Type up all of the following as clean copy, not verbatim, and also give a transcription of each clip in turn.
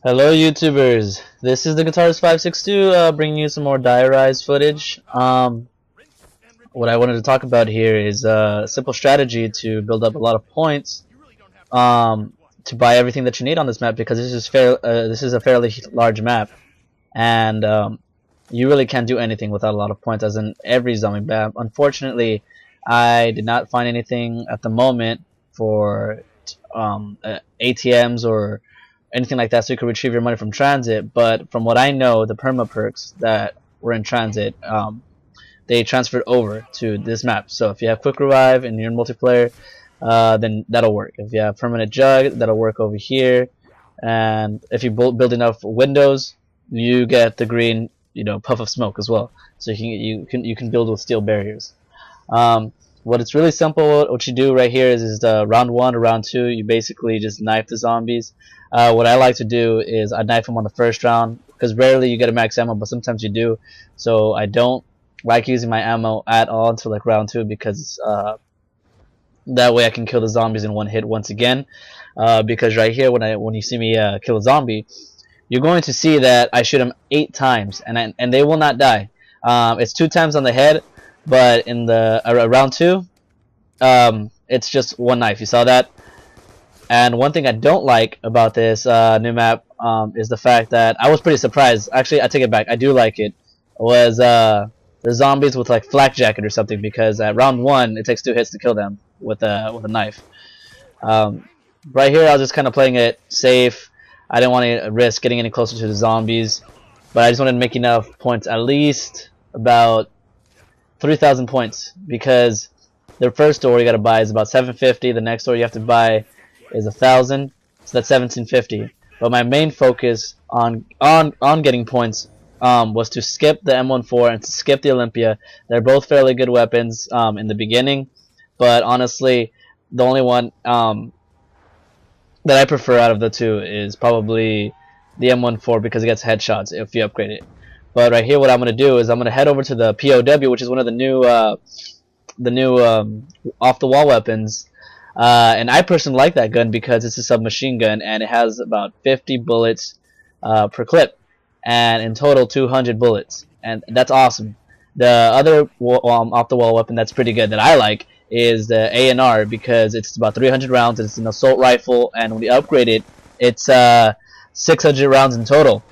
Hello YouTubers, this is the Guitarist562 bringing you some more diarized footage. What I wanted to talk about here is a simple strategy to build up a lot of points to buy everything that you need on this map, because this is a fairly large map, and you really can't do anything without a lot of points, as in every zombie map. Unfortunately, I did not find anything at the moment for ATMs or anything like that, so you could retrieve your money from transit. But from what I know, the perma perks that were in transit, they transferred over to this map. So if you have quick revive and you're in multiplayer, then that'll work. If you have permanent jug, that'll work over here. And if you build enough windows, you get the green, puff of smoke as well. So you can build with steel barriers. What it's really simple. What you do right here is the round 1 or round 2. You basically just knife the zombies. What I like to do is I knife them on the first round, because rarely you get a max ammo, but sometimes you do. So I don't like using my ammo at all until like round 2, because that way I can kill the zombies in one hit once again. Because right here, when you see me kill a zombie, you're going to see that I shoot them 8 times, and they will not die. It's 2 times on the head, but in the round 2, it's just 1 knife. You saw that? And one thing I don't like about this new map is the fact that I was pretty surprised. Actually, I take it back. I do like it. Was the zombies with like flak jacket or something, because at round 1 it takes 2 hits to kill them with a knife. Right here, I was just kind of playing it safe. I didn't want to risk getting any closer to the zombies, but I just wanted to make enough points, at least about 3,000 points, because the first door you got to buy is about 750. The next door you have to buy is 1,000, so that's 1,750. But my main focus on getting points was to skip the M14 and to skip the Olympia. They're both fairly good weapons in the beginning, but honestly, the only one that I prefer out of the two is probably the M14, because it gets headshots if you upgrade it. But right here, what I'm going to do is I'm going to head over to the POW, which is one of the new off-the-wall weapons. And I personally like that gun because it's a submachine gun, and it has about 50 bullets per clip, and in total 200 bullets, and that's awesome. The other off-the-wall weapon that's pretty good that I like is the ANR, because it's about 300 rounds. It's an assault rifle, and when you upgrade it, it's 600 rounds in total.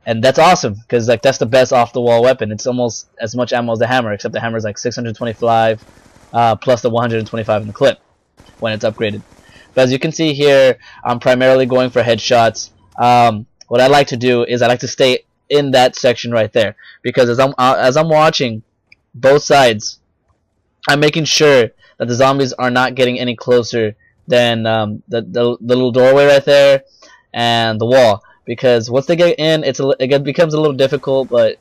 And that's awesome, because like that's the best off-the-wall weapon. It's almost as much ammo as the hammer, except the hammer is like 625 plus the 125 in the clip when it's upgraded. But as you can see here, I'm primarily going for headshots. What I like to do is I like to stay in that section right there, because as I'm watching both sides, I'm making sure that the zombies are not getting any closer than the little doorway right there and the wall. Because once they get in, it becomes a little difficult, but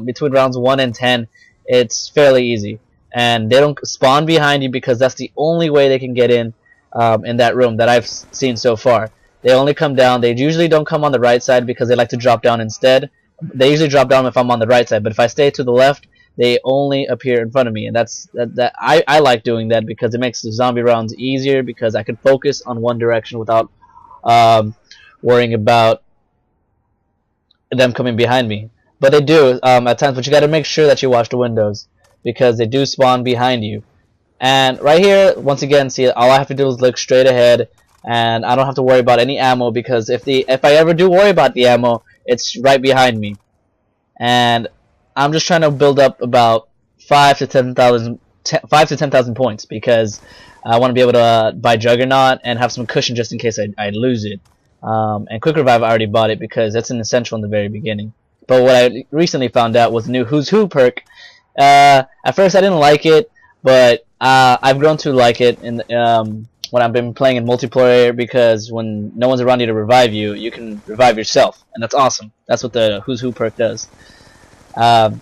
between rounds 1 and 10, it's fairly easy. And they don't spawn behind you, because that's the only way they can get in that room that I've seen so far. They only come down. They usually don't come on the right side, because they like to drop down instead. They usually drop down if I'm on the right side, but if I stay to the left, they only appear in front of me, and I like doing that, because it makes the zombie rounds easier, because I can focus on one direction without worrying about them coming behind me. But they do at times, but you got to make sure that you watch the windows, because they do spawn behind you. And right here, once again, see, all I have to do is look straight ahead, and I don't have to worry about any ammo, because if I ever do worry about the ammo, it's right behind me. And I'm just trying to build up about 5 to 10,000 points, because I want to be able to buy Juggernaut and have some cushion just in case I lose it. And Quick Revive, I already bought it, because that's an essential in the very beginning. But what I recently found out was the new Who's Who perk. At first I didn't like it, but I've grown to like it when I've been playing in multiplayer, because when no one's around you to revive you, you can revive yourself, and that's awesome. That's what the Who's Who perk does. At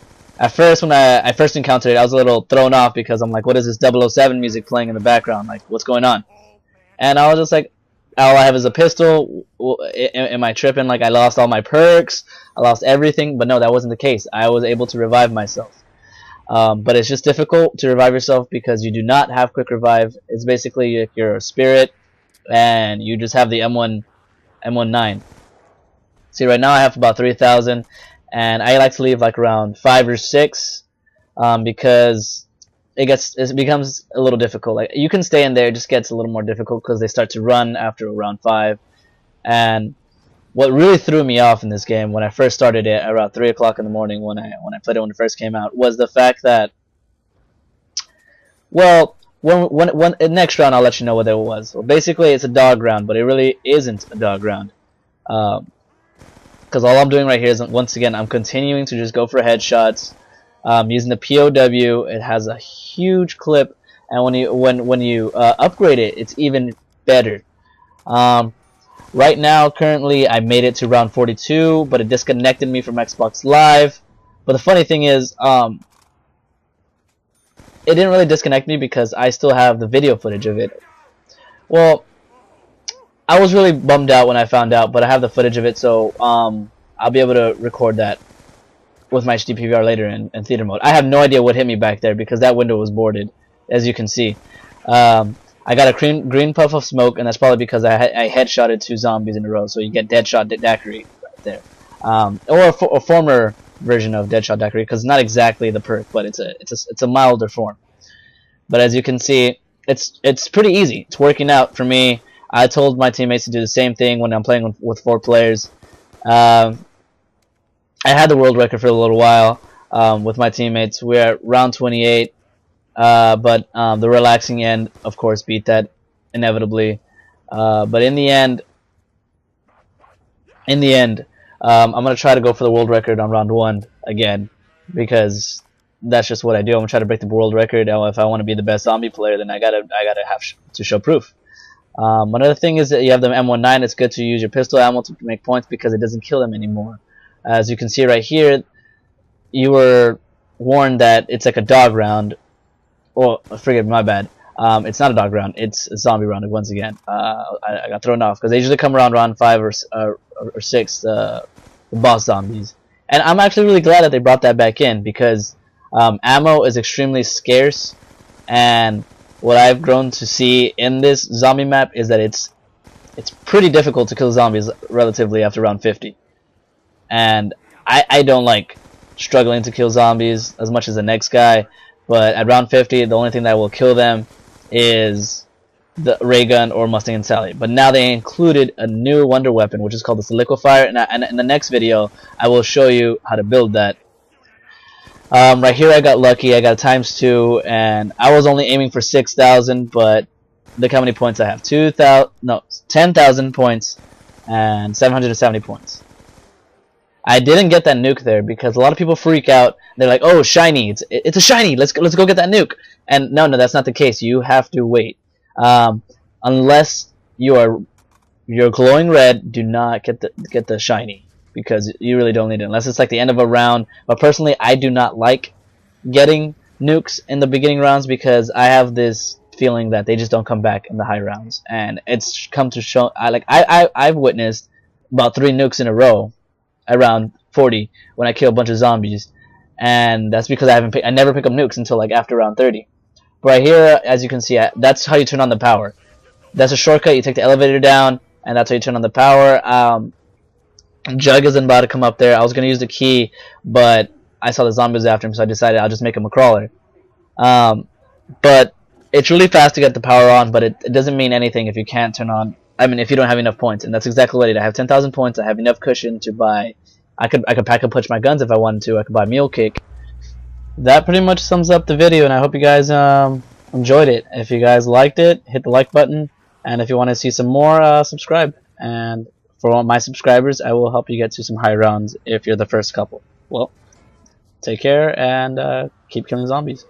first, when I first encountered it, I was a little thrown off, because I'm like, what is this 007 music playing in the background? Like, what's going on? And I was just like, all I have is a pistol. Am I tripping? Like, I lost all my perks, I lost everything. But no, that wasn't the case. I was able to revive myself. But it's just difficult to revive yourself, because you do not have quick revive. It's basically like you're a spirit, and you just have the M19. See, right now I have about 3,000, and I like to leave like around 5 or 6, because it becomes a little difficult. Like, you can stay in there, it just gets a little more difficult because they start to run after around 5. And what really threw me off in this game when I first started it around 3 o'clock in the morning when I played it when it first came out was the fact that, well, when next round I'll let you know what it was. Well, basically it's a dog round, but it really isn't a dog round. Because all I'm doing right here is, once again, I'm continuing to just go for headshots, using the POW. It has a huge clip, and when you upgrade it, it's even better. Right now, currently, I made it to round 42, but it disconnected me from Xbox Live. But the funny thing is, it didn't really disconnect me because I still have the video footage of it. Well, I was really bummed out when I found out, but I have the footage of it, so I'll be able to record that with my HD PVR later in theater mode. I have no idea what hit me back there because that window was boarded, as you can see. I got a green puff of smoke, and that's probably because I headshotted 2 zombies in a row, so you get Deadshot Daiquiri right there. Or a former version of Deadshot Daiquiri, because it's not exactly the perk, but it's a milder form. But as you can see, it's pretty easy. It's working out for me. I told my teammates to do the same thing when I'm playing with 4 players. I had the world record for a little while with my teammates. We're at round 28, but the relaxing end, of course, beat that inevitably. But in the end, I'm gonna try to go for the world record on round 1 again, because that's just what I do. I'm gonna try to break the world record. If I want to be the best zombie player, then I gotta have to show proof. Another thing is that you have the M19. It's good to use your pistol ammo to make points because it doesn't kill them anymore. As you can see right here, you were warned that it's like a dog round. Oh, forget, my bad. It's not a dog round. It's a zombie round once again. I got thrown off because they usually come around round 5 or 6, the boss zombies. And I'm actually really glad that they brought that back in because ammo is extremely scarce, and what I've grown to see in this zombie map is that it's pretty difficult to kill zombies relatively after round 50. And I don't like struggling to kill zombies as much as the next guy, but at round 50 the only thing that will kill them is the ray gun or Mustang and Sally. But now they included a new wonder weapon, which is called the Soliquifier, and in the next video I will show you how to build that. Right here I got lucky. I got a ×2, and I was only aiming for 6,000, but look how many points I have. 10,000 points and 770 points. I didn't get that nuke there because a lot of people freak out. They're like, "Oh, shiny! It's a shiny! Let's go get that nuke!" And no, that's not the case. You have to wait. Unless you're glowing red, do not get the shiny, because you really don't need it unless it's like the end of a round. But personally, I do not like getting nukes in the beginning rounds because I have this feeling that they just don't come back in the high rounds, and it's come to show. I've witnessed about 3 nukes in a row around 40 when I kill a bunch of zombies, and that's because I never pick up nukes until like after round 30. But right here, as you can see, that's how you turn on the power. That's a shortcut. You take the elevator down, and that's how you turn on the power. Jug isn't about to come up there. I was gonna use the key, but I saw the zombies after him, so I decided I'll just make him a crawler. But it's really fast to get the power on, but it doesn't mean anything if you can't turn on. I mean, if you don't have enough points, and that's exactly what I did. I have 10,000 points. I have enough cushion to buy. I could pack a punch my guns if I wanted to. I could buy a mule kick. That pretty much sums up the video, and I hope you guys enjoyed it. If you guys liked it, hit the like button, and if you want to see some more, subscribe. And for all my subscribers, I will help you get to some high rounds if you're the first couple. Well, take care and keep killing zombies.